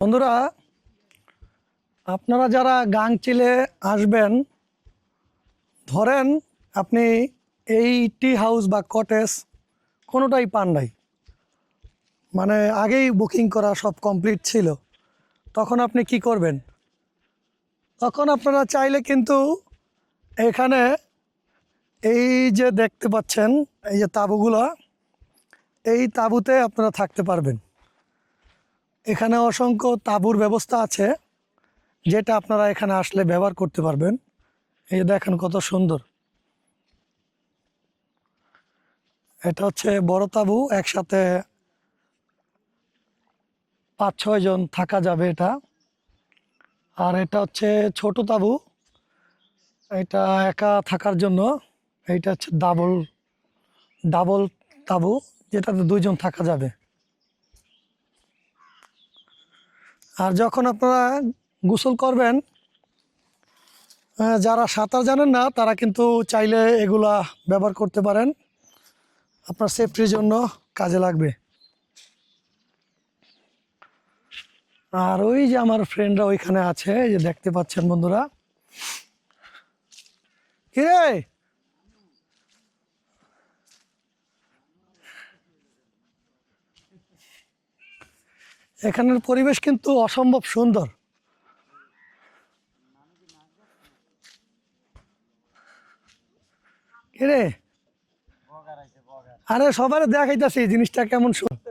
বন্ধুরা, আপনারা যারা গাংচিলে আসবেন, ধরেন আপনি এই টি হাউস বা কটেজ কোনোটাই পান নাই, মানে আগেই বুকিং করা সব কমপ্লিট ছিল, তখন আপনি কি করবেন? তখন আপনারা চাইলে কিন্তু এখানে এই যে দেখতে পাচ্ছেন এই যে তাঁবুগুলো, এই তাঁবুতে আপনারা থাকতে পারবেন। এখানে অসংখ্য তাঁবুর ব্যবস্থা আছে, যেটা আপনারা এখানে আসলে ব্যবহার করতে পারবেন। এই দেখেন কত সুন্দর। এটা হচ্ছে বড় তাঁবু, একসাথে 5-6 জন থাকা যাবে এটা। আর এটা হচ্ছে ছোট তাঁবু, এটা একা থাকার জন্য। এইটা হচ্ছে ডাবল ডাবল তাঁবু, যেটাতে 2 জন থাকা যাবে। আর যখন আপনারা গোসল করবেন, যারা সাঁতার জানেন না তারা কিন্তু চাইলে এগুলা ব্যবহার করতে পারেন, আপনার সেফটির জন্য কাজে লাগবে। আর ওই যে আমার ফ্রেন্ডরা ওইখানে আছে, এই যে দেখতে পাচ্ছেন বন্ধুরা। কিরে, এখানের পরিবেশ কিন্তু অসম্ভব সুন্দর। কিরে, আরে সবার দেখাইতেছি জিনিসটা কেমন সুন্দর।